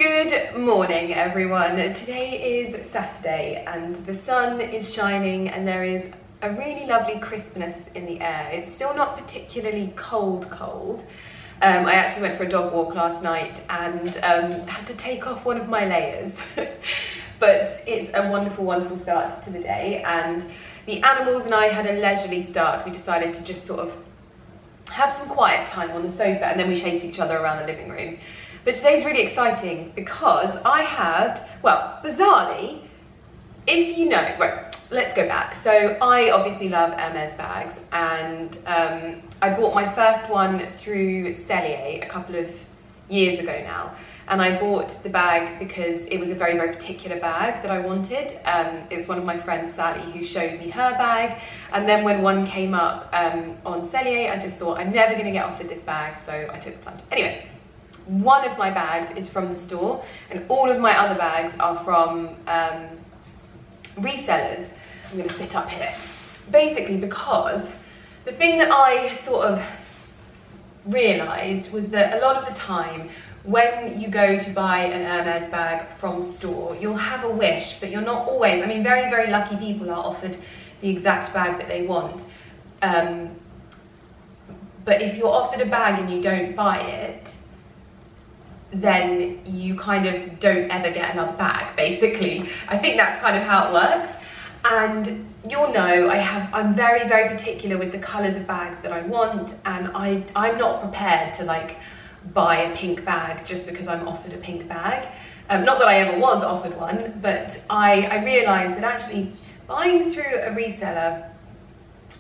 Good morning everyone. Today is Saturday and the sun is shining and there is a really lovely crispness in the air. It's still not particularly cold. I actually went for a dog walk last night and had to take off one of my layers. But it's a wonderful start to the day, and the animals and I had a leisurely start. We decided to just sort of have some quiet time on the sofa and then we chased each other around the living room. But today's really exciting because I had, well, bizarrely, if you know, right, let's go back. So I obviously love Hermes bags, and I bought my first one through Cellier a couple of years ago now. And I bought the bag because it was a very particular bag that I wanted. It was one of my friends, Sally, who showed me her bag. And then when one came up on Cellier, I just thought, I'm never gonna get offered this bag, so I took the plunge. Anyway, one of my bags is from the store and all of my other bags are from resellers. I'm gonna sit up here. Basically because the thing that I sort of realized was that a lot of the time when you go to buy an Hermes bag from store, you'll have a wish, but you're not always, I mean, very lucky people are offered the exact bag that they want. But if you're offered a bag and you don't buy it, then you kind of don't ever get another bag, basically. I think that's kind of how it works. And you'll know I'm very particular with the colours of bags that I want, and I'm not prepared to like buy a pink bag just because I'm offered a pink bag. Not that I ever was offered one, but I realised that actually buying through a reseller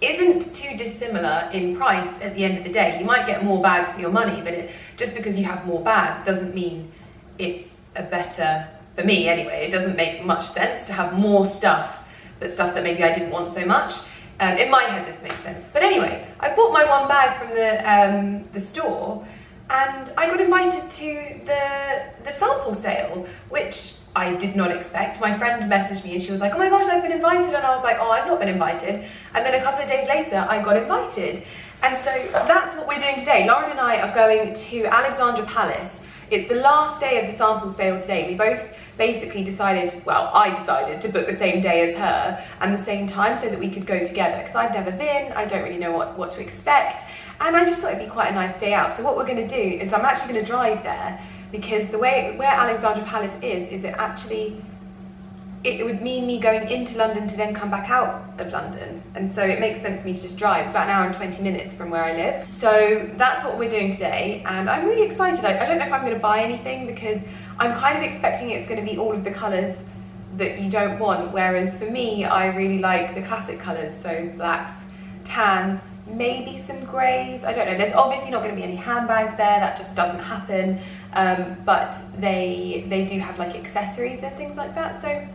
isn't too dissimilar in price at the end of the day. You might get more bags for your money, but just because you have more bags doesn't mean it's a better, for me anyway, it doesn't make much sense to have more stuff, but stuff that maybe I didn't want so much. In my head this makes sense. But anyway, I bought my one bag from the store, and I got invited to the sample sale, which I did not expect. My friend messaged me and she was like, oh my gosh, I've been invited. And I was like, oh, I've not been invited. And then a couple of days later, I got invited. And so that's what we're doing today. Lauren and I are going to Alexandra Palace. It's the last day of the sample sale today. We both basically decided, well, I decided to book the same day as her and the same time so that we could go together, because I've never been, I don't really know what to expect. And I just thought it'd be quite a nice day out. So what we're gonna do is I'm actually gonna drive there, because the way where Alexandra Palace is it actually, it would mean me going into London to then come back out of London. And so it makes sense for me to just drive. It's about an hour and 20 minutes from where I live. So that's what we're doing today. And I'm really excited. I don't know if I'm gonna buy anything, because I'm kind of expecting it's gonna be all of the colors that you don't want. Whereas for me, I really like the classic colors. So blacks, tans, maybe some greys, I don't know. There's obviously not going to be any handbags there, that just doesn't happen, but they do have like accessories and things like that, so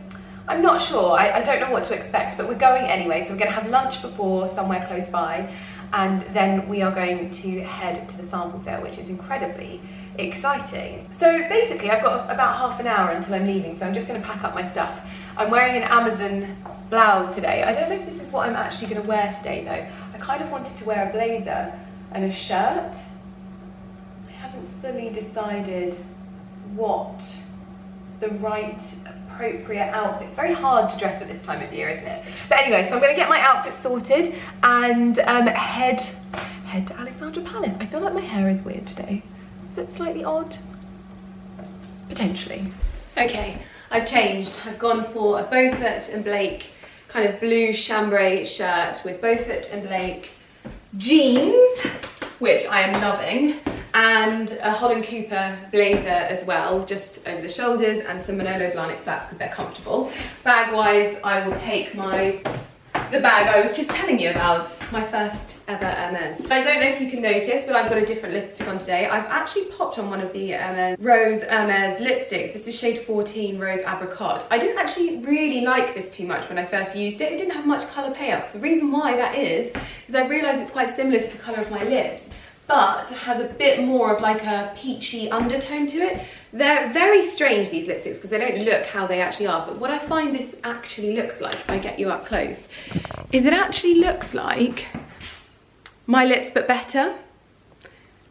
I'm not sure. I don't know what to expect, but we're going anyway. So we're going to have lunch before somewhere close by, and then we are going to head to the sample sale, which is incredibly exciting. So basically I've got about half an hour until I'm leaving, so I'm just going to pack up my stuff. I'm wearing an Amazon blouse today. I don't know if this is what I'm actually going to wear today though. I kind of wanted to wear a blazer and a shirt. I haven't fully decided what the right appropriate outfit. It's very hard to dress at this time of year, isn't it? But anyway, so I'm going to get my outfit sorted and head to Alexandra Palace. I feel like my hair is weird today. Is it slightly odd? Potentially. Okay, I've changed. I've gone for a Beaufort and Blake kind of blue chambray shirt with Beaufort and Blake jeans, which I am loving, and a Holland Cooper blazer as well, just over the shoulders, and some Manolo Blahnik flats because they're comfortable. Bag wise, I will take the bag I was just telling you about, my first ever Hermes. I don't know if you can notice, but I've got a different lipstick on today. I've actually popped on one of the Rose Hermes lipsticks. This is shade 14, Rose Apricot. I didn't actually really like this too much when I first used it. It didn't have much colour payoff. The reason why that is I realised it's quite similar to the colour of my lips, but has a bit more of like a peachy undertone to it. They're very strange, these lipsticks, because they don't look how they actually are, but what I find this actually looks like, if I get you up close, is it actually looks like my lips but better.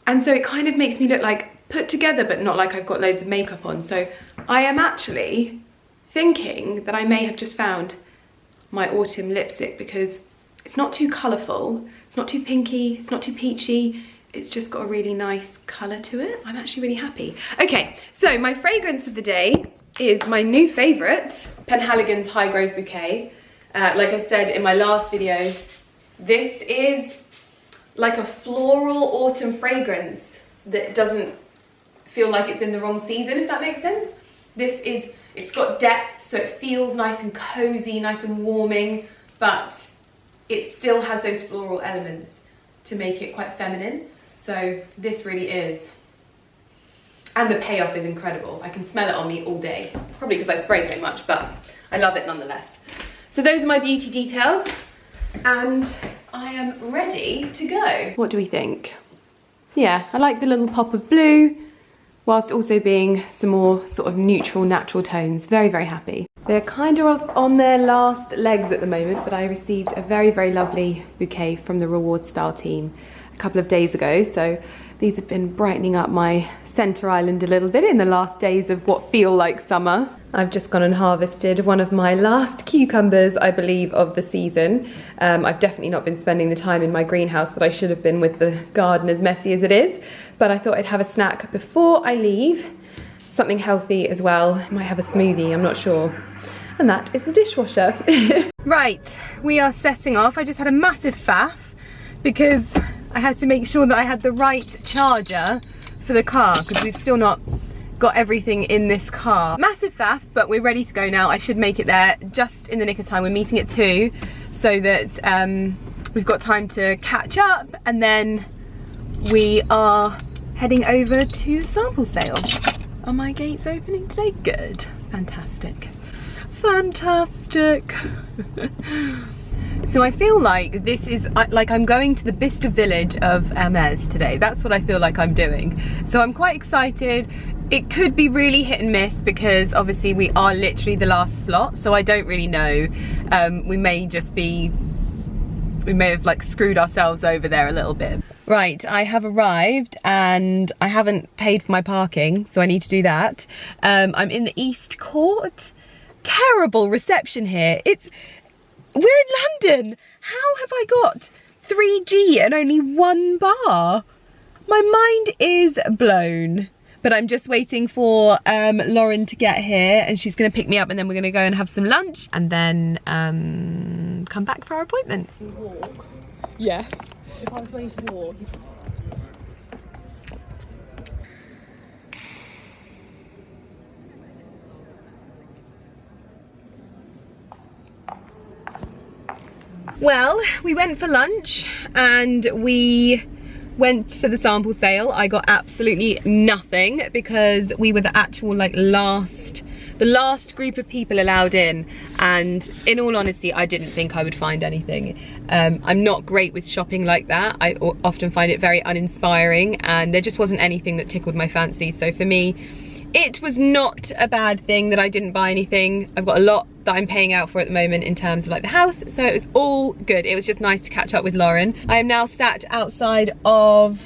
And so it kind of makes me look like put together, but not like I've got loads of makeup on. So I am actually thinking that I may have just found my autumn lipstick, because it's not too colourful, it's not too pinky, it's not too peachy, it's just got a really nice colour to it. I'm actually really happy. Okay, so my fragrance of the day is my new favourite, Penhaligon's High Grove Bouquet. Like I said in my last video, this is like a floral autumn fragrance that doesn't feel like it's in the wrong season, if that makes sense. It's got depth, so it feels nice and cozy, nice and warming, but it still has those floral elements to make it quite feminine. So this really is. And the payoff is incredible. I can smell it on me all day, probably because I spray so much, but I love it nonetheless. So those are my beauty details, and I am ready to go. What do we think? Yeah, I like the little pop of blue, whilst also being some more sort of neutral, natural tones. Very, very happy. They're kind of on their last legs at the moment, but I received a very, very lovely bouquet from the Reward Style team a couple of days ago. So these have been brightening up my centre island a little bit in the last days of what feel like summer. I've just gone and harvested one of my last cucumbers, I believe, of the season. I've definitely not been spending the time in my greenhouse that I should have been with the garden as messy as it is, but I thought I'd have a snack before I leave. Something healthy as well. Might have a smoothie, I'm not sure. And that is the dishwasher. Right, we are setting off. I just had a massive faff because I had to make sure that I had the right charger for the car, because we've still not got everything in this car. Massive faff, but we're ready to go now. I should make it there just in the nick of time. We're meeting at 2, so that we've got time to catch up, and then we are heading over to the sample sale. Are my gates opening today? Good. Fantastic. Fantastic. So I feel like this is like I'm going to the Bicester village of Hermes today. That's what I feel like I'm doing. So I'm quite excited. It could be really hit and miss, because obviously we are literally the last slot, so I don't really know. We may have like screwed ourselves over there a little bit. Right, I have arrived and I haven't paid for my parking, so I need to do that. I'm in the East Court. Terrible reception here. We're in London. How have I got 3G and only 1 bar? My mind is blown. But I'm just waiting for Lauren to get here, and she's gonna pick me up, and then we're gonna go and have some lunch, and then come back for our appointment. Walk. Yeah. If I was ready to walk. Well, we went for lunch and we went to the sample sale. I got absolutely nothing because we were the actual the last group of people allowed in, and in all honesty I didn't think I would find anything. I'm not great with shopping like that. I often find it very uninspiring, and there just wasn't anything that tickled my fancy. So for me, it was not a bad thing that I didn't buy anything. I've got a lot that I'm paying out for at the moment in terms of like the house, so it was all good. It was just nice to catch up with Lauren. I am now sat outside of,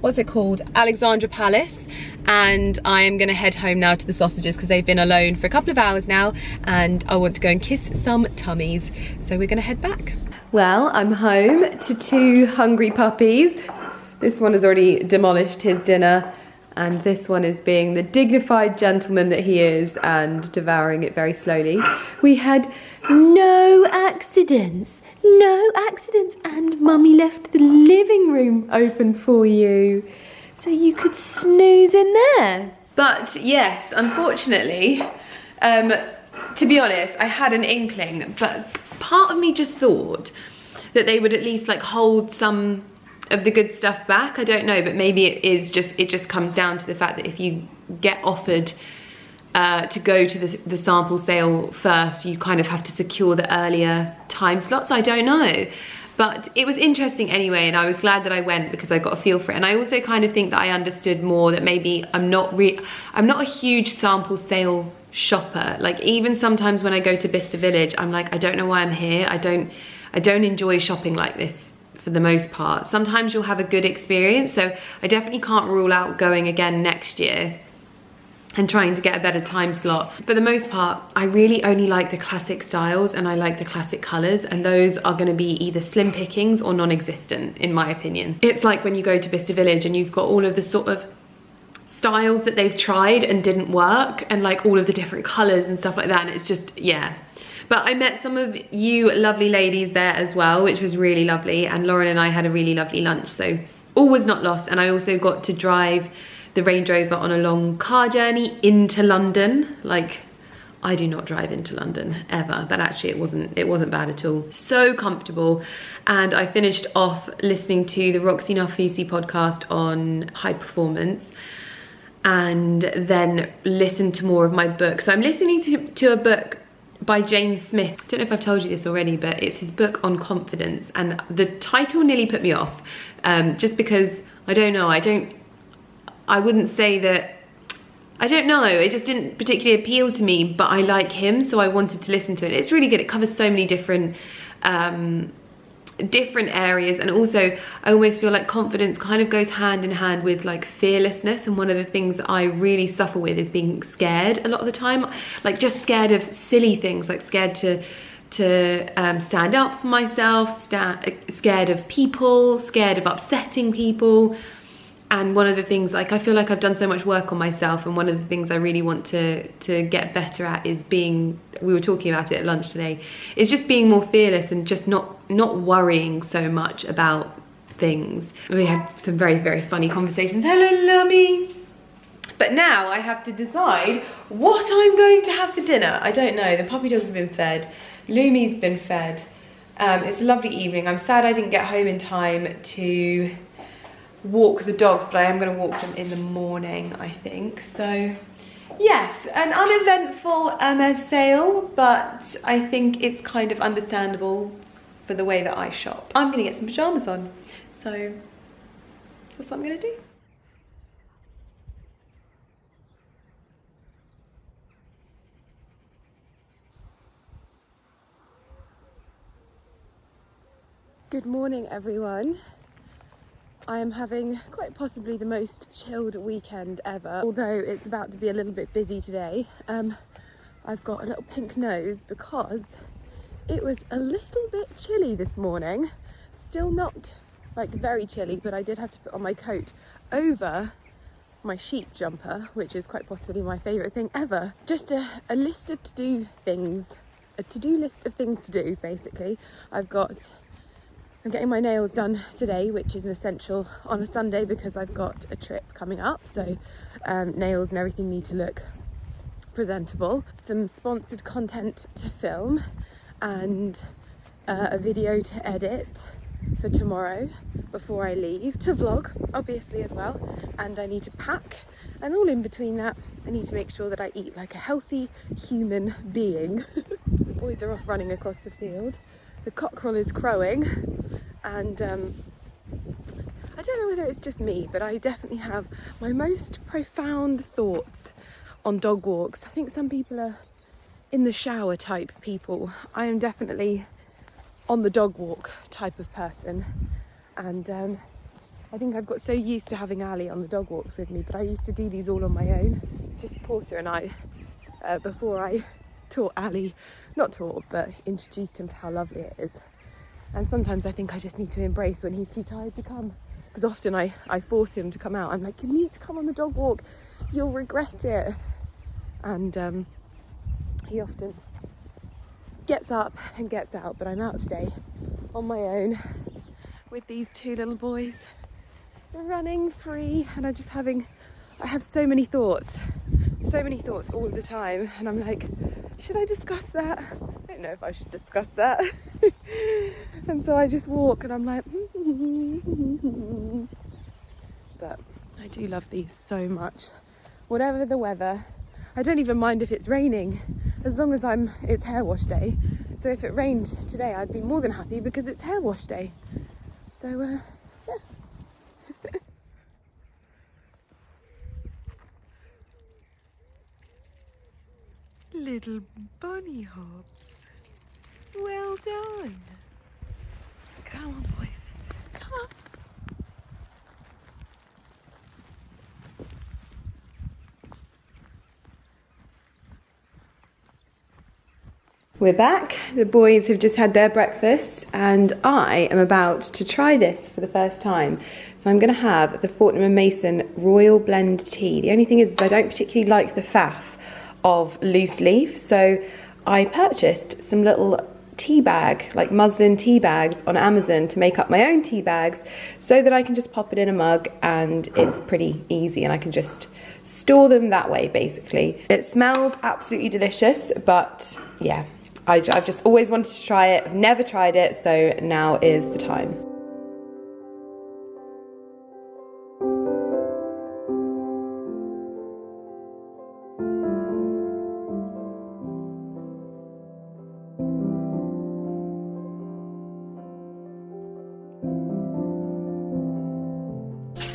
what's it called, Alexandra Palace, and I am gonna head home now to the sausages because they've been alone for a couple of hours now, and I want to go and kiss some tummies, so we're gonna head back. Well, I'm home to 2 hungry puppies. This one has already demolished his dinner, and this one is being the dignified gentleman that he is and devouring it very slowly. We had no accidents, and Mummy left the living room open for you, so you could snooze in there. But yes, unfortunately, to be honest, I had an inkling, but part of me just thought that they would at least like hold some of the good stuff back. I don't know, but maybe it just comes down to the fact that if you get offered to go to the sample sale first, you kind of have to secure the earlier time slots. I don't know, but it was interesting anyway, and I was glad that I went because I got a feel for it. And I also kind of think that I understood more that maybe I'm not a huge sample sale shopper. Like even sometimes when I go to Bicester Village, I'm like, I don't know why I'm here. I don't enjoy shopping like this for the most part. Sometimes you'll have a good experience, so I definitely can't rule out going again next year and trying to get a better time slot. For the most part, I really only like the classic styles and I like the classic colors, and those are gonna be either slim pickings or non-existent, in my opinion. It's like when you go to Bicester Village and you've got all of the sort of styles that they've tried and didn't work, and like all of the different colors and stuff like that, and it's just, yeah. But I met some of you lovely ladies there as well, which was really lovely, and Lauren and I had a really lovely lunch, so all was not lost. And I also got to drive the Range Rover on a long car journey into London. Like, I do not drive into London ever, but actually it wasn't bad at all. So comfortable. And I finished off listening to the Roxy Narfusi podcast on high performance, and then listened to more of my book. So I'm listening to a book by James Smith. I don't know if I've told you this already, but it's his book on confidence, and the title nearly put me off, just because I don't know, I wouldn't say that, I don't know, it just didn't particularly appeal to me, but I like him, so I wanted to listen to it. It's really good. It covers so many different areas, and also I almost feel like confidence kind of goes hand in hand with like fearlessness, and one of the things that I really suffer with is being scared a lot of the time, like just scared of silly things, like scared to stand up for myself, scared of people, scared of upsetting people. And one of the things, like, I feel like I've done so much work on myself, and one of the things I really want to get better at is being, we were talking about it at lunch today, is just being more fearless and just not worrying so much about things. We had some very, very funny conversations. Hello, Lummy. But now I have to decide what I'm going to have for dinner. I don't know. The puppy dogs have been fed. Lumi's been fed. It's a lovely evening. I'm sad I didn't get home in time to walk the dogs, but I am going to walk them in the morning, I think. So yes, an uneventful Hermes sale, but I think it's kind of understandable for the way that I shop. I'm going to get some pajamas on, so that's what I'm going to do. Good morning, everyone. I am having quite possibly the most chilled weekend ever, although it's about to be a little bit busy today. I've got a little pink nose because it was a little bit chilly this morning. Still not like very chilly, but I did have to put on my coat over my sheep jumper, which is quite possibly my favourite thing ever. Just a list of to-do things, a to-do list of things to do, basically. I'm getting my nails done today, which is an essential on a Sunday because I've got a trip coming up, so nails and everything need to look presentable. Some sponsored content to film, and a video to edit for tomorrow before I leave, to vlog obviously as well, and I need to pack, and all in between that I need to make sure that I eat like a healthy human being. The boys are off running across the field. The cockerel is crowing, and I don't know whether it's just me, but I definitely have my most profound thoughts on dog walks. I think some people are in the shower type people. I am definitely on the dog walk type of person, and I think I've got so used to having Ali on the dog walks with me, but I used to do these all on my own, just Porter and I, before I taught Ali, not taught, but introduced him to how lovely it is. And sometimes I think I just need to embrace when he's too tired to come, because often I force him to come out. I'm like, you need to come on the dog walk, you'll regret it. And he often gets up and gets out, but I'm out today on my own with these two little boys running free, and I have so many thoughts all the time, and I'm like, should I discuss that? I don't know if I should discuss that. And so I just walk and I'm like, but I do love these so much. Whatever the weather, I don't even mind if it's raining, as long as it's hair wash day. So if it rained today, I'd be more than happy because it's hair wash day. So yeah. Little bunny hops. Well done. Come on, boys. We're back. The boys have just had their breakfast and I am about to try this for the first time. So I'm going to have the Fortnum & Mason Royal Blend Tea. The only thing is I don't particularly like the faff of loose leaf, so I purchased some little tea bag, like muslin tea bags on Amazon to make up my own tea bags so that I can just pop it in a mug and it's pretty easy and I can just store them that way basically. It smells absolutely delicious, but yeah, I've just always wanted to try it. I've never tried it, so now is the time.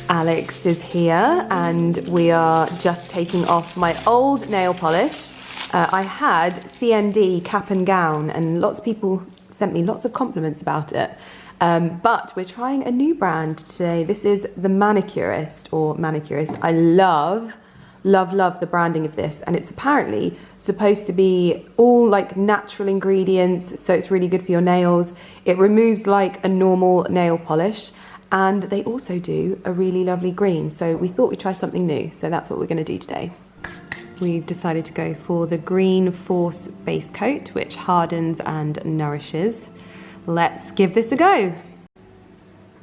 Alex is here and we are just taking off my old nail polish. I had CND cap and gown and lots of people sent me lots of compliments about it. But we're trying a new brand today. This is the Manicurist or Manicurist. I love the branding of this, and it's apparently supposed to be all like natural ingredients, so it's really good for your nails. It removes like a normal nail polish, and they also do a really lovely green. So we thought we'd try something new, so that's what we're going to do today. We've decided to go for the Green Force base coat, which hardens and nourishes. Let's give this a go.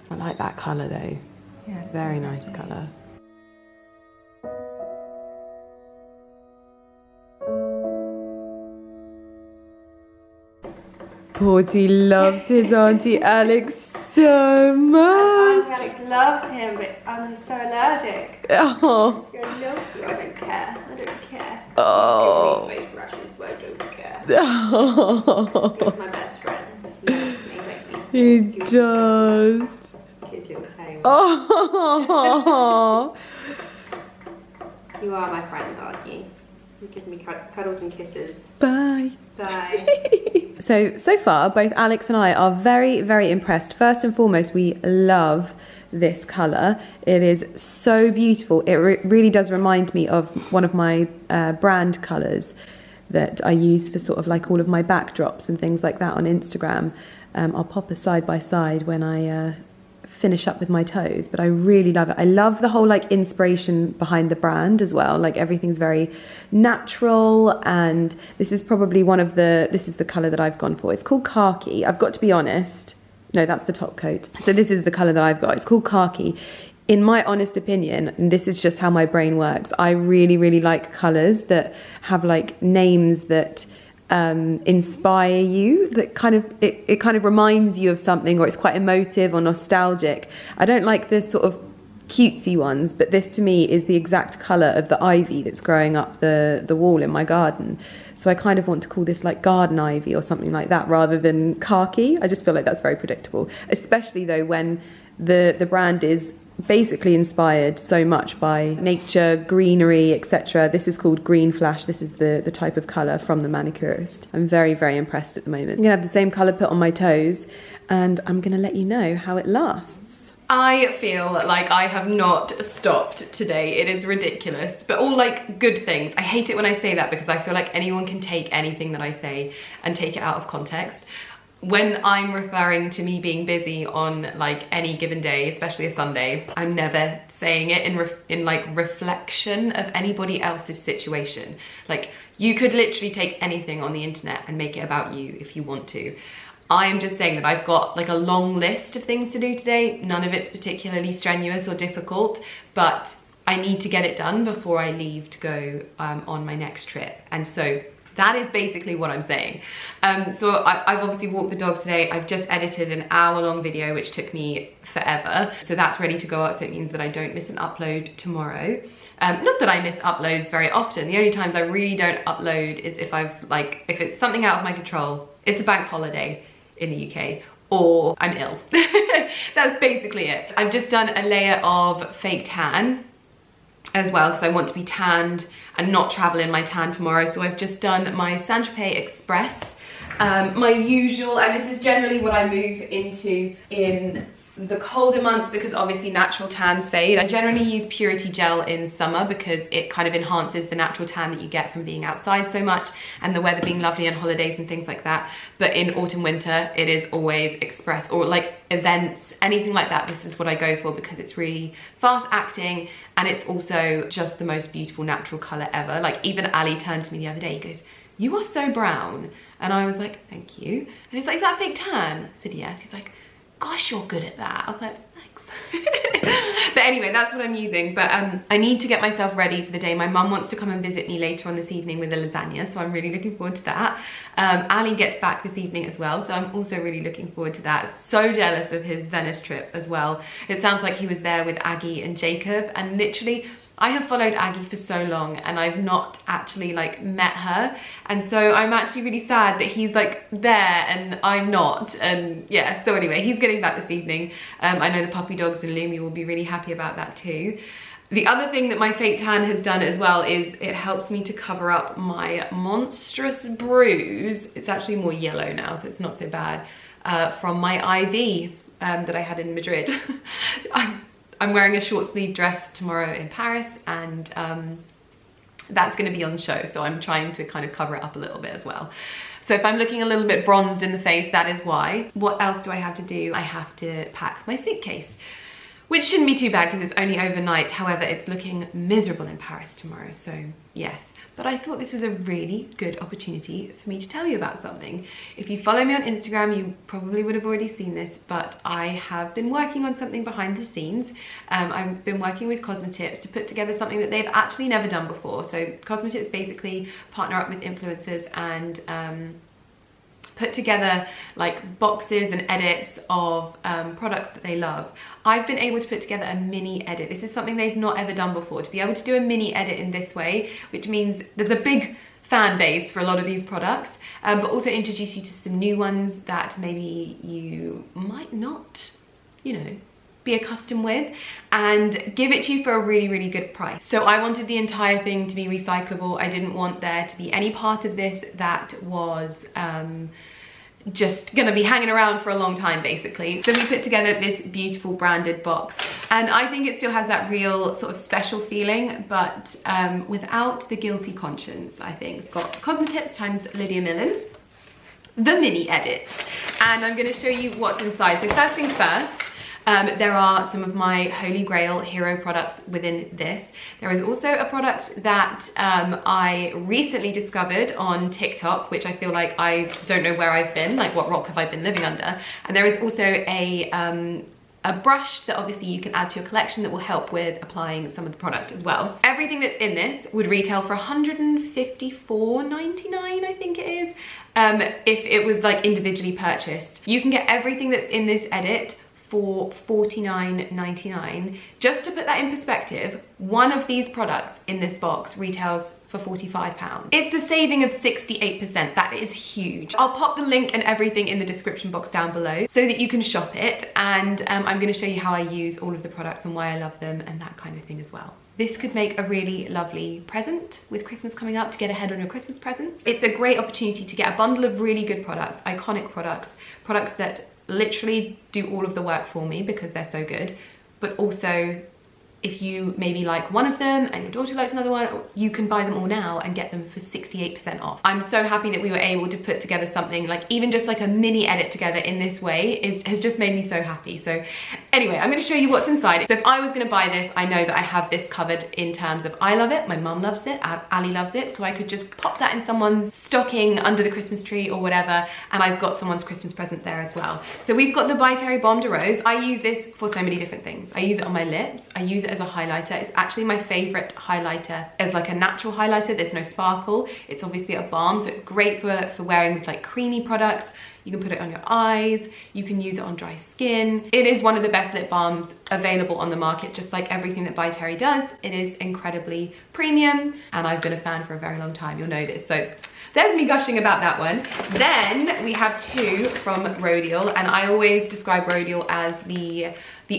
I like that colour though. Yeah, very nice colour. Porty loves his Auntie Alex so much. Auntie Alex loves him, but I'm just so allergic. Oh. I don't care. I don't care. Oh. Give me face rashes, but I don't care. Oh. He's my best friend. He loves me, don't He does. His little tail. Oh. You are my friend, aren't you? You give me cuddles and kisses. Bye. Bye. So far, both Alex and I are very, very impressed. First and foremost, we love this colour. It is so beautiful. It really does remind me of one of my brand colours that I use for sort of like all of my backdrops and things like that on Instagram. I'll pop a side by side when I finish up with my toes, but I really love it. I love the whole like inspiration behind the brand as well. Like everything's very natural, and this is probably this is the colour that I've gone for. It's called khaki. I've got to be honest. No, that's the top coat. So this is the colour that I've got. It's called khaki. In my honest opinion, and this is just how my brain works, I really, really like colours that have like names that inspire you, that kind of it kind of reminds you of something, or it's quite emotive or nostalgic. I don't like the sort of cutesy ones, but this to me is the exact colour of the ivy that's growing up the wall in my garden. So I kind of want to call this like garden ivy or something like that rather than khaki. I just feel like that's very predictable, especially though when the brand is basically inspired so much by nature, greenery, etc. This is called Green Flash. This is the type of colour from the Manicurist. I'm very, very impressed at the moment. I'm going to have the same colour put on my toes, and I'm going to let you know how it lasts. I feel like I have not stopped today. It is ridiculous, but all like good things. I hate it when I say that because I feel like anyone can take anything that I say and take it out of context. When I'm referring to me being busy on like any given day, especially a Sunday, I'm never saying it in like reflection of anybody else's situation. Like you could literally take anything on the internet and make it about you if you want to. I'm just saying that I've got like a long list of things to do today. None of it's particularly strenuous or difficult, but I need to get it done before I leave to go on my next trip. And so that is basically what I'm saying. So I've obviously walked the dogs today. I've just edited an hour-long video, which took me forever. So that's ready to go up, so it means that I don't miss an upload tomorrow. Not that I miss uploads very often. The only times I really don't upload is if if it's something out of my control, it's a bank holiday in the UK, or I'm ill. That's basically it. I've just done a layer of fake tan as well, because I want to be tanned and not travel in my tan tomorrow. So I've just done my Saint-Tropez Express, my usual, and this is generally what I move into in the colder months because obviously natural tans fade. I generally use Purity Gel in summer because it kind of enhances the natural tan that you get from being outside so much and the weather being lovely and holidays and things like that. But in autumn, winter, it is always Express or like events, anything like that. This is what I go for because it's really fast acting and it's also just the most beautiful natural color ever. Like even Ali turned to me the other day, he goes, "You are so brown." And I was like, "Thank you." And he's like, "Is that fake tan?" I said, "Yes." He's like, "Gosh, you're good at that." I was like, "Thanks." But anyway, that's what I'm using. But I need to get myself ready for the day. My mum wants to come and visit me later on this evening with a lasagna, so I'm really looking forward to that. Ali gets back this evening as well, so I'm also really looking forward to that. So jealous of his Venice trip as well. It sounds like he was there with Aggie and Jacob, and literally I have followed Aggie for so long and I've not actually like met her, and so I'm actually really sad that he's like there and I'm not. And yeah, so anyway, he's getting back this evening. I know the puppy dogs and Lumi will be really happy about that too. The other thing that my fake tan has done as well is it helps me to cover up my monstrous bruise. It's actually more yellow now, so it's not so bad, from my IV that I had in Madrid. I'm wearing a short sleeve dress tomorrow in Paris, and that's going to be on show, so I'm trying to kind of cover it up a little bit as well. So if I'm looking a little bit bronzed in the face, that is why. What else do I have to do? I have to pack my suitcase, which shouldn't be too bad because it's only overnight. However, it's looking miserable in Paris tomorrow, so yes. But I thought this was a really good opportunity for me to tell you about something. If you follow me on Instagram, you probably would have already seen this, but I have been working on something behind the scenes. I've been working with Cosmetips to put together something that they've actually never done before. So Cosmetips basically partner up with influencers and put together like boxes and edits of products that they love. I've been able to put together a mini edit. This is something they've not ever done before, to be able to do a mini edit in this way, which means there's a big fan base for a lot of these products, but also introduce you to some new ones that maybe you might not, you know, be accustomed with, and give it to you for a really, really good price. So I wanted the entire thing to be recyclable. I didn't want there to be any part of this that was just gonna be hanging around for a long time, basically. So we put together this beautiful branded box, and I think it still has that real sort of special feeling, but without the guilty conscience, I think. It's got Cosmetips times Lydia Millen, the mini edit, and I'm gonna show you what's inside. So first things first, there are some of my holy grail hero products within this. There is also a product that I recently discovered on TikTok, which I feel like I don't know where I've been, like what rock have I been living under. And there is also a brush that obviously you can add to your collection that will help with applying some of the product as well. Everything that's in this would retail for $154.99, I think it is, if it was like individually purchased. You can get everything that's in this edit for $49.99. Just to put that in perspective, one of these products in this box retails for £45. It's a saving of 68%. That is huge. I'll pop the link and everything in the description box down below so that you can shop it, and I'm going to show you how I use all of the products and why I love them and that kind of thing as well. This could make a really lovely present with Christmas coming up, to get ahead on your Christmas presents. It's a great opportunity to get a bundle of really good products, iconic products, products that literally do all of the work for me because they're so good, but also if you maybe like one of them and your daughter likes another one, you can buy them all now and get them for 68% off. I'm so happy that we were able to put together something like even just like a mini edit together in this way. Has just made me so happy. So anyway, I'm going to show you what's inside. So if I was going to buy this, I know that I have this covered in terms of I love it, my mum loves it, Ali loves it, so I could just pop that in someone's stocking under the Christmas tree or whatever, and I've got someone's Christmas present there as well. So we've got the ByTerry Baume de Rose. I use this for so many different things. I use it on my lips, I use it as a highlighter. It's actually my favorite highlighter as like a natural highlighter. There's no sparkle. It's obviously a balm, so it's great for wearing with like creamy products. You can put it on your eyes, you can use it on dry skin. It is one of the best lip balms available on the market, just like everything that ByTerry does. It is incredibly premium, and I've been a fan for a very long time, you'll know this. So there's me gushing about that one. Then we have two from Rodial, and I always describe Rodial as the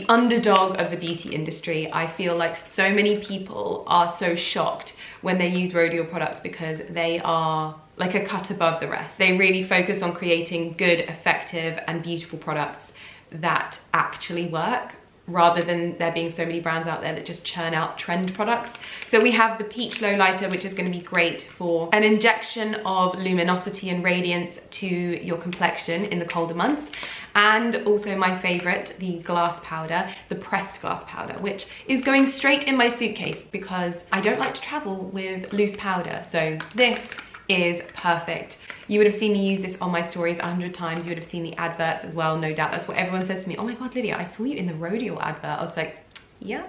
underdog of the beauty industry. I feel like so many people are so shocked when they use Rodial products because they are like a cut above the rest. They really focus on creating good, effective, and beautiful products that actually work, rather than there being so many brands out there that just churn out trend products. So we have the Peach Lowlighter, which is going to be great for an injection of luminosity and radiance to your complexion in the colder months. And also my favorite, the glass powder, the pressed glass powder, which is going straight in my suitcase because I don't like to travel with loose powder. So this is perfect. You would have seen me use this on my stories 100 times. You would have seen the adverts as well, no doubt. That's what everyone says to me. Oh my God, Lydia, I saw you in the Rodial advert. I was like, yeah.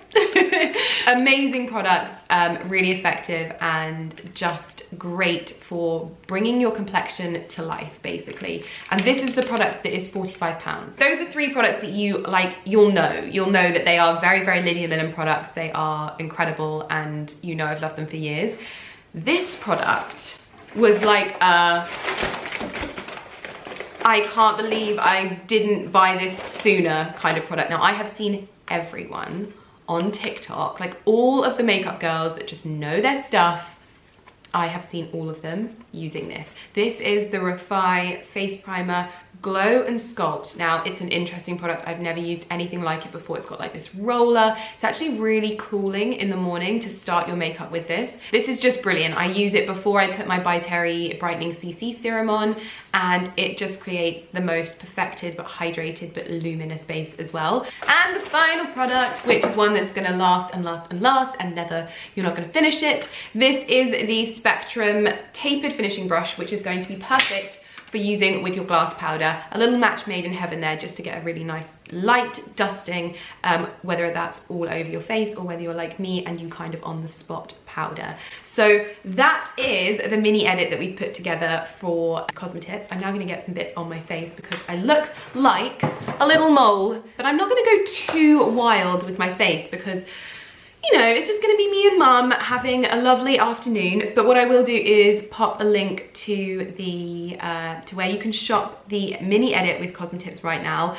Amazing products, really effective and just great for bringing your complexion to life, basically. And this is the product that is £45. Those are 3 products that you like, you'll know that they are very, very Lydia Millen products. They are incredible and you know I've loved them for years. This product was like I can't believe I didn't buy this sooner kind of product. Now I have seen everyone on TikTok, like all of the makeup girls that just know their stuff, I have seen all of them using this. This is the Refy Face Primer Glow and Sculpt. Now, it's an interesting product. I've never used anything like it before. It's got like this roller. It's actually really cooling in the morning to start your makeup with this. This is just brilliant. I use it before I put my ByTerry Brightening CC Serum on, and it just creates the most perfected but hydrated but luminous base as well. And the final product, which is one that's gonna last and last and last and never, you're not gonna finish it. This is the Spectrum Tapered Finishing Brush, which is going to be perfect for using with your glass powder. A little match made in heaven there, just to get a really nice light dusting, whether that's all over your face or whether you're like me and you kind of on the spot powder. So that is the mini edit that we put together for Cosmetips. I'm now gonna get some bits on my face because I look like a little mole, but I'm not gonna go too wild with my face because, you know, it's just gonna be me and Mum having a lovely afternoon. But what I will do is pop a link to the to where you can shop the mini edit with Cosmetips right now.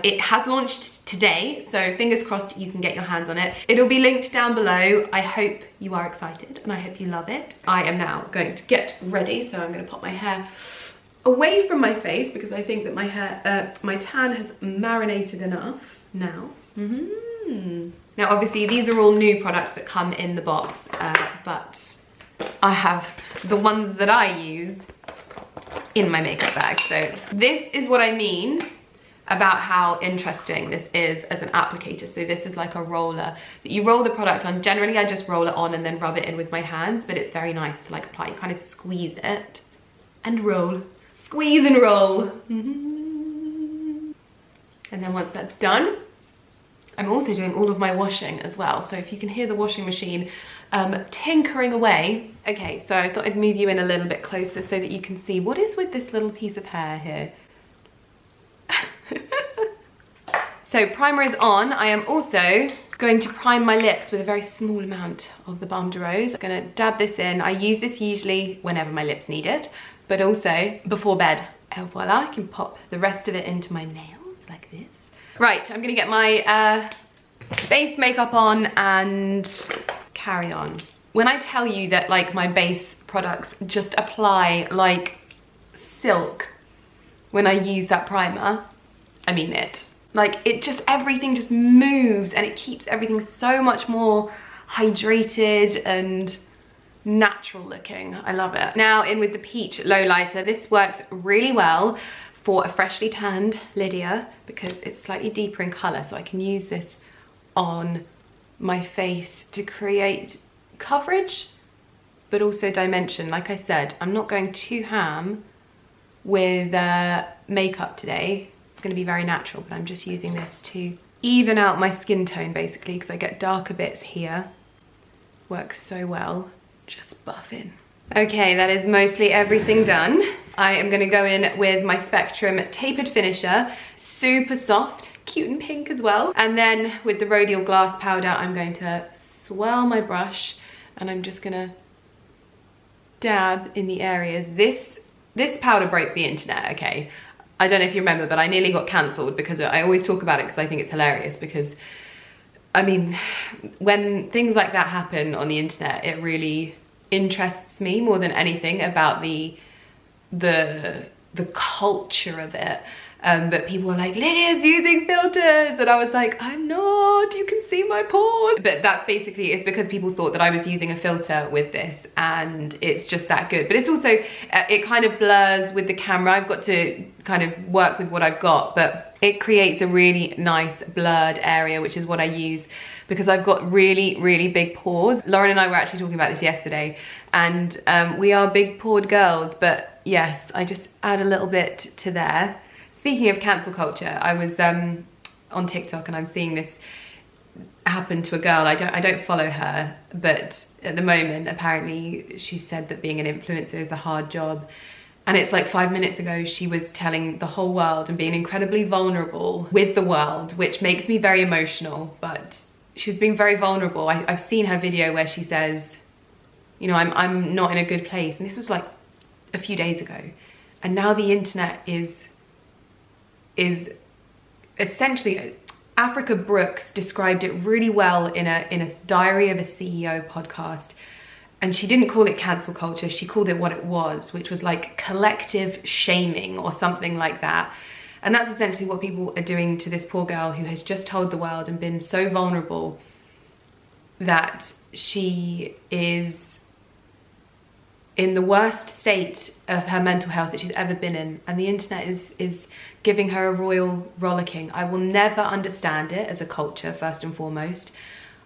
It has launched today, so fingers crossed you can get your hands on it. It'll be linked down below. I hope you are excited and I hope you love it. I am now going to get ready, so I'm gonna pop my hair away from my face because I think that my hair, my tan has marinated enough now. Now obviously these are all new products that come in the box, but I have the ones that I use in my makeup bag. So this is what I mean about how interesting this is as an applicator. So this is like a roller that you roll the product on. Generally I just roll it on and then rub it in with my hands, but it's very nice to like apply. You kind of squeeze it and roll. Squeeze and roll. And then once that's done, I'm also doing all of my washing as well. So if you can hear the washing machine tinkering away. Okay, so I thought I'd move you in a little bit closer so that you can see what is with this little piece of hair here. So primer is on. I am also going to prime my lips with a very small amount of the Balm de Rose. I'm gonna dab this in. I use this usually whenever my lips need it, but also before bed. And voila, I can pop the rest of it into my nails like this. Right, I'm gonna get my base makeup on and carry on. When I tell you that like my base products just apply like silk when I use that primer, I mean it. Like it just, everything just moves and it keeps everything so much more hydrated and natural looking. I love it. Now in with the Peach Lowlighter. This works really well for a freshly tanned Lydia because it's slightly deeper in colour, so I can use this on my face to create coverage but also dimension. Like I said, I'm not going too ham with makeup today. It's going to be very natural, but I'm just using this to even out my skin tone basically because I get darker bits here. Works so well. Just buff in. Okay, that is mostly everything done. I am gonna go in with my Spectrum Tapered Finisher, super soft, cute and pink as well. And then with the Rodial Glass Powder, I'm going to swirl my brush and I'm just gonna dab in the areas. This powder broke the internet, okay? I don't know if you remember, but I nearly got cancelled because I always talk about it because I think it's hilarious because, I mean, when things like that happen on the internet, it really interests me more than anything about the culture of it. but people were like, Lydia's using filters, and I was like, I'm not, you can see my pores. But that's basically, it's because people thought that I was using a filter with this, and it's just that good. But it's also, it kind of blurs with the camera. I've got to kind of work with what I've got, but it creates a really nice blurred area, which is what I use because I've got really, really big pores. Lauren and I were actually talking about this yesterday, and we are big pored girls, but yes, I just add a little bit to there. Speaking of cancel culture, I was on TikTok and I'm seeing this happen to a girl. I don't follow her, but at the moment, apparently she said that being an influencer is a hard job. And it's like 5 minutes ago, she was telling the whole world and being incredibly vulnerable with the world, which makes me very emotional, but she was being very vulnerable. I've seen her video where she says, you know, I'm not in a good place. And this was like a few days ago. And now the internet is essentially, Africa Brooks described it really well in a Diary of a CEO podcast. And she didn't call it cancel culture, she called it what it was, which was like collective shaming or something like that. And that's essentially what people are doing to this poor girl who has just told the world and been so vulnerable that she is in the worst state of her mental health that she's ever been in. And the internet is giving her a royal rollicking. I will never understand it as a culture, first and foremost.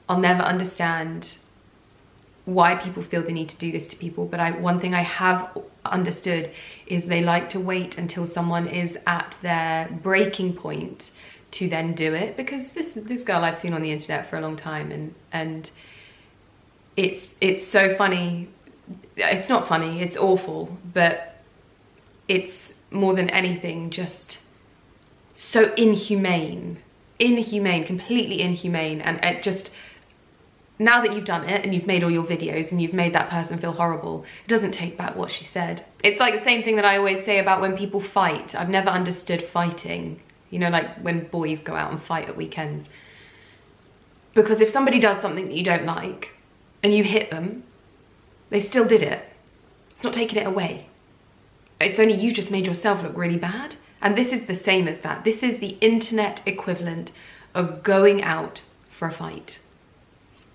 I'll never understand why people feel the need to do this to people, but one thing I have understood is they like to wait until someone is at their breaking point to then do it, because this girl I've seen on the internet for a long time, and it's so funny. It's not funny, it's awful, but it's more than anything just so inhumane, completely inhumane, and it just, now that you've done it and you've made all your videos and you've made that person feel horrible, it doesn't take back what she said. It's like the same thing that I always say about when people fight. I've never understood fighting, you know, like when boys go out and fight at weekends. Because if somebody does something that you don't like and you hit them, they still did it. It's not taking it away. It's only you just made yourself look really bad. And this is the same as that. This is the internet equivalent of going out for a fight.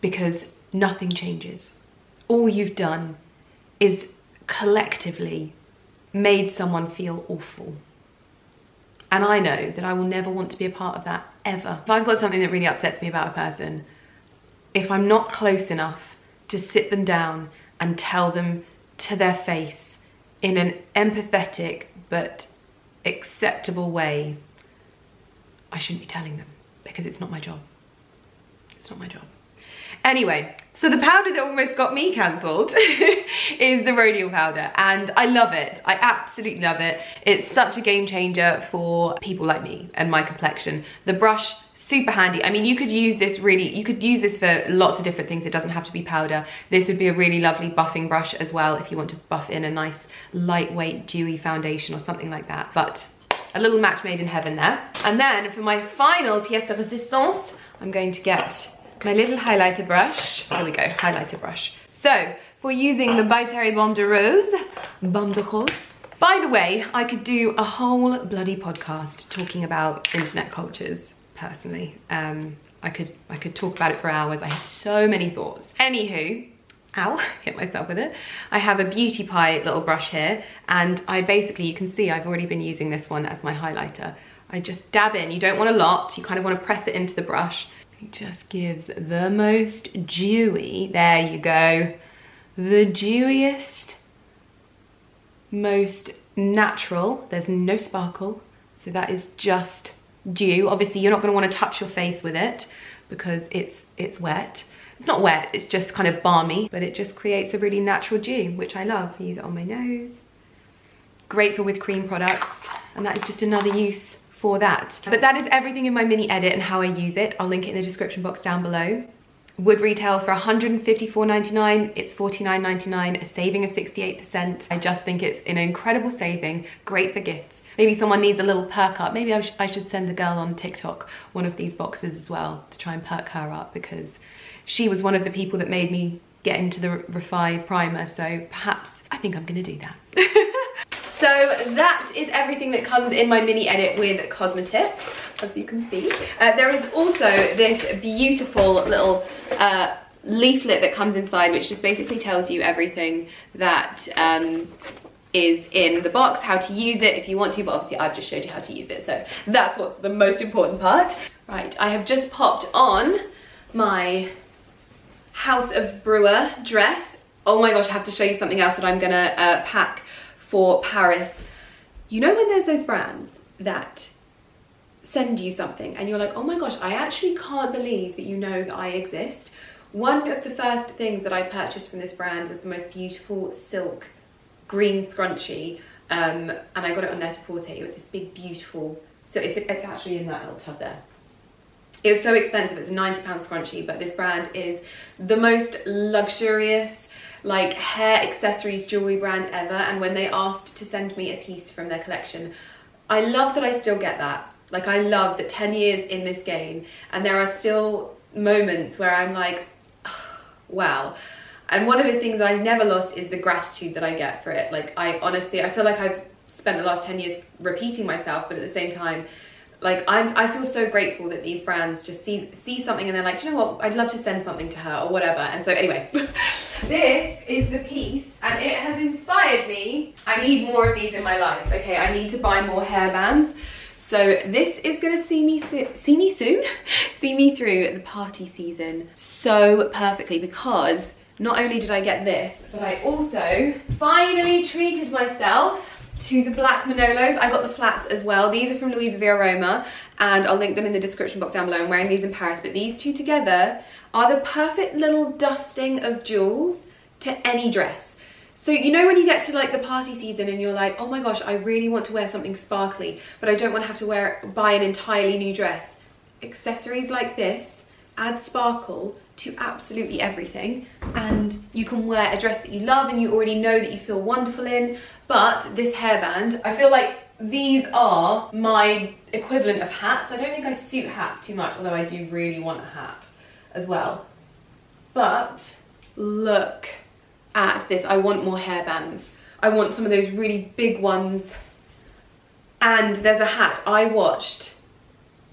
Because nothing changes. All you've done is collectively made someone feel awful. And I know that I will never want to be a part of that, ever. If I've got something that really upsets me about a person, if I'm not close enough to sit them down and tell them to their face in an empathetic but acceptable way, I shouldn't be telling them, because it's not my job. It's not my job. Anyway, so the powder that almost got me cancelled is the Rodial powder, and I love it. I absolutely love it. It's such a game changer for people like me and my complexion. The brush, super handy. I mean, you could use this for lots of different things. It doesn't have to be powder. This would be a really lovely buffing brush as well if you want to buff in a nice lightweight dewy foundation or something like that. But a little match made in heaven there. And then for my final pièce de résistance, I'm going to get my little highlighter brush. There we go, highlighter brush. So, for using the ByTerry Baume de Rose. By the way, I could do a whole bloody podcast talking about internet cultures, personally. I could talk about it for hours. I have so many thoughts. Anywho, ow, hit myself with it. I have a Beauty Pie little brush here, and you can see I've already been using this one as my highlighter. I just dab in. You don't want a lot, you kind of want to press it into the brush. It just gives the most dewy, there you go, the dewiest, most natural. There's no sparkle, so that is just dew. Obviously you're not going to want to touch your face with it because it's wet. It's not wet, it's just kind of balmy, but it just creates a really natural dew, which I love. I use it on my nose. Great for with cream products, and that is just another use for that. But that is everything in my mini edit and how I use it. I'll link it in the description box down below. Would retail for $154.99. It's $49.99, a saving of 68%. I just think it's an incredible saving, great for gifts. Maybe someone needs a little perk up. Maybe I should send the girl on TikTok one of these boxes as well to try and perk her up, because she was one of the people that made me get into the Refy primer, so perhaps I think I'm gonna do that. So that is everything that comes in my mini edit with Cosmetics, as you can see. There is also this beautiful little leaflet that comes inside, which just basically tells you everything that is in the box, how to use it if you want to, but obviously I've just showed you how to use it, so that's what's the most important part. Right, I have just popped on my House of Brewer dress. Oh my gosh, I have to show you something else that I'm gonna pack for Paris. You know when there's those brands that send you something and you're like, oh my gosh, I actually can't believe that you know that I exist. One of the first things that I purchased from this brand was the most beautiful silk green scrunchie, and I got it on Net-a-Porter. It was this big, beautiful, so it's actually in that little tub there. It was so expensive, it's a £90 scrunchie, but this brand is the most luxurious, like, hair accessories jewelry brand ever, and when they asked to send me a piece from their collection, I love that I still get that. Like, I love that 10 years in this game, and there are still moments where I'm like, oh, wow. And one of the things I've never lost is the gratitude that I get for it. Like, I honestly, I feel like I've spent the last 10 years repeating myself, but at the same time, like, I feel so grateful that these brands just see something and they're like, do you know what, I'd love to send something to her or whatever. And so anyway, this is the piece, and it has inspired me. I need more of these in my life, okay? I need to buy more hairbands. So this is gonna see me through the party season so perfectly, because not only did I get this, but I also finally treated myself to the black Manolos. I got the flats as well. These are from Louisa Aroma, and I'll link them in the description box down below. I'm wearing these in Paris, but these two together are the perfect little dusting of jewels to any dress. So you know when you get to like the party season and you're like, oh my gosh, I really want to wear something sparkly, but I don't want to have to buy an entirely new dress. Accessories like this add sparkle to absolutely everything, and you can wear a dress that you love and you already know that you feel wonderful in. But this hairband, I feel like these are my equivalent of hats. I don't think I suit hats too much, although I do really want a hat as well. But look at this. I want more hairbands. I want some of those really big ones. And there's a hat. I watched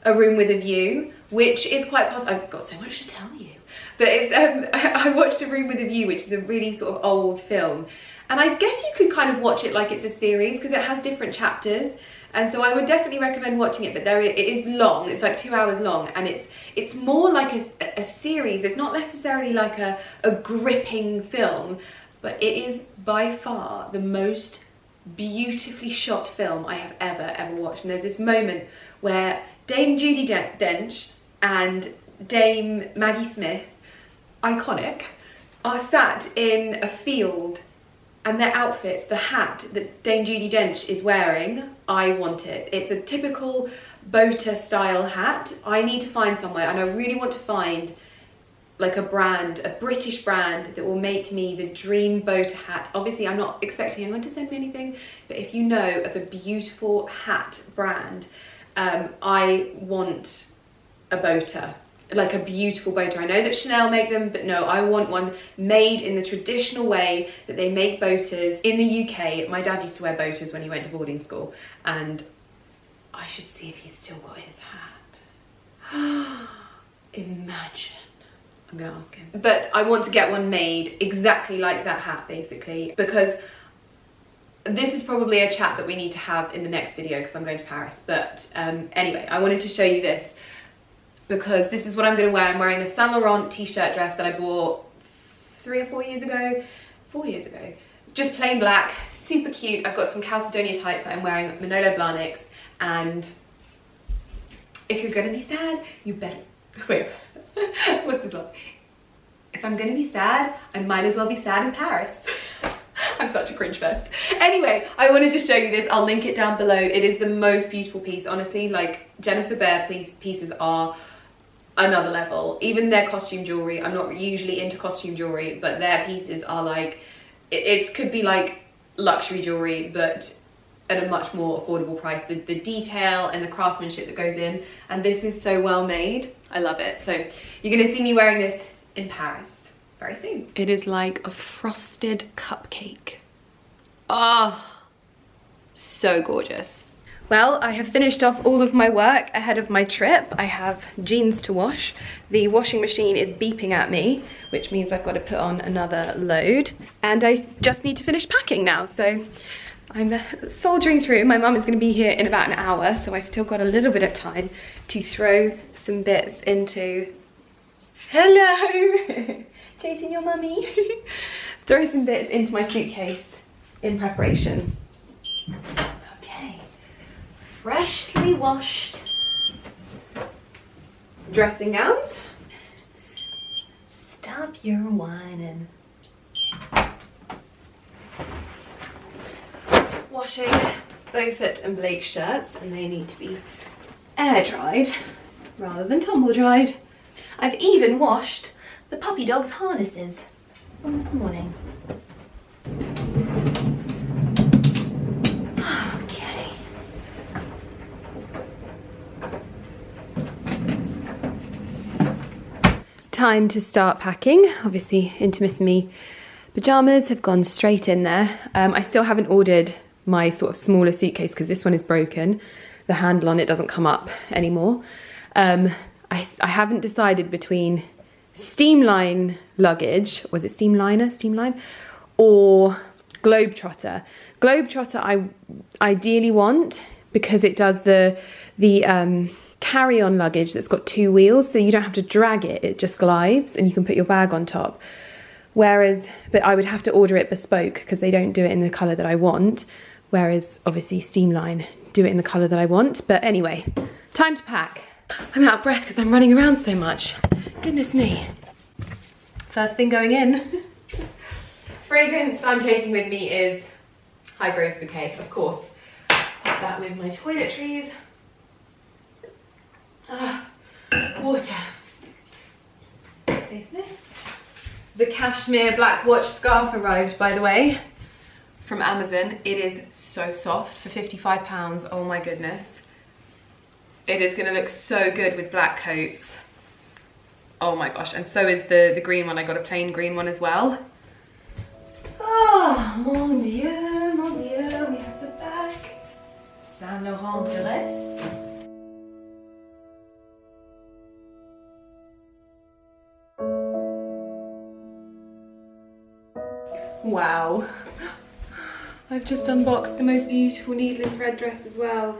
A Room with a View, which is quite possible. I've got so much to tell you. But it's I watched A Room with a View, which is a really sort of old film. And I guess you could kind of watch it like it's a series because it has different chapters. And so I would definitely recommend watching it, but it is long. It's like 2 hours long, and it's more like a series. It's not necessarily like a gripping film, but it is by far the most beautifully shot film I have ever watched. And there's this moment where Dame Judi Dench and Dame Maggie Smith, iconic, are sat in a field, and their outfits, the hat that Dame Judi Dench is wearing, I want it. It's a typical boater style hat. I need to find somewhere, and I really want to find like a brand, a British brand that will make me the dream boater hat. Obviously, I'm not expecting anyone to send me anything, but if you know of a beautiful hat brand, I want a boater, like a beautiful boater. I know that Chanel make them, but no, I want one made in the traditional way that they make boaters in the UK. My dad used to wear boaters when he went to boarding school, and I should see if he's still got his hat. Imagine. I'm gonna ask him. But I want to get one made exactly like that hat, basically, because this is probably a chat that we need to have in the next video because I'm going to Paris. But anyway, I wanted to show you this because this is what I'm going to wear. I'm wearing a Saint Laurent t-shirt dress that I bought 3 or 4 years ago. 4 years ago. Just plain black, super cute. I've got some Calcedonia tights that I'm wearing, Manolo Blahniks, and if you're going to be sad, you better... Wait, what's this one? If I'm going to be sad, I might as well be sad in Paris. I'm such a cringe fest. Anyway, I wanted to show you this. I'll link it down below. It is the most beautiful piece. Honestly, like, Jennifer Behr pieces are another level. Even their costume jewelry, I'm not usually into costume jewelry, but their pieces are like, it could be like luxury jewelry, but at a much more affordable price. The detail and the craftsmanship that goes in, and this is so well made. I love it. So you're gonna see me wearing this in Paris very soon. It is like a frosted cupcake. Oh, So gorgeous. Well, I have finished off all of my work ahead of my trip. I have jeans to wash. The washing machine is beeping at me, which means I've got to put on another load. And I just need to finish packing now, so I'm soldiering through. My mum is going to be here in about an hour, so I've still got a little bit of time to throw some bits into... Hello! Chasing your mummy. Throw some bits into my suitcase in preparation. Okay. Freshly washed dressing gowns. Stop your whining. Washing Beaufort and Blake's shirts, and they need to be air dried rather than tumble dried. I've even washed the puppy dog's harnesses from this morning. Okay. Time to start packing. Obviously, Intimissimi pyjamas have gone straight in there. I still haven't ordered my sort of smaller suitcase because this one is broken. The handle on it doesn't come up anymore. I haven't decided between Steamline luggage, was it Steamline, or Globetrotter. Globetrotter I ideally want because it does the carry-on luggage that's got 2 wheels, so you don't have to drag it, it just glides and you can put your bag on top. Whereas, but I would have to order it bespoke because they don't do it in the colour that I want, whereas obviously Steamline do it in the colour that I want. But anyway, time to pack. I'm out of breath because I'm running around so much. Goodness me. First thing going in. Fragrance I'm taking with me is High Growth Bouquet, of course. Put that with my toiletries. Water. Face mist. The cashmere black watch scarf arrived, by the way, from Amazon. It is so soft for £55. Oh my goodness. It is going to look so good with black coats. Oh my gosh, and so is the green one. I got a plain green one as well. Oh, mon Dieu, we have the back. Saint Laurent dress. Wow. I've just unboxed the most beautiful needle and thread dress as well.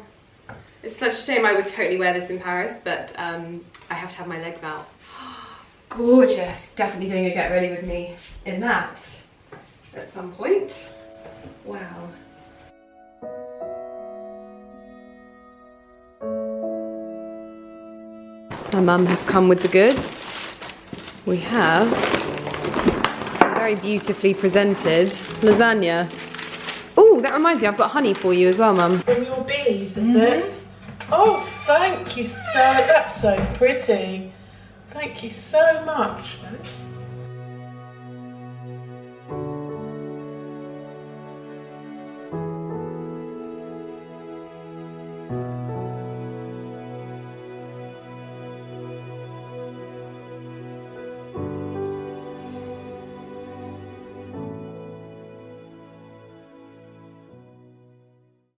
It's such a shame. I would totally wear this in Paris, but I have to have my legs out. Gorgeous. Definitely doing a get ready with me in that at some point. Wow. My mum has come with the goods. We have a very beautifully presented lasagna. Oh, that reminds me, I've got honey for you as well, Mum. From your bees, is it? Oh, thank you so, that's so pretty. Thank you so much.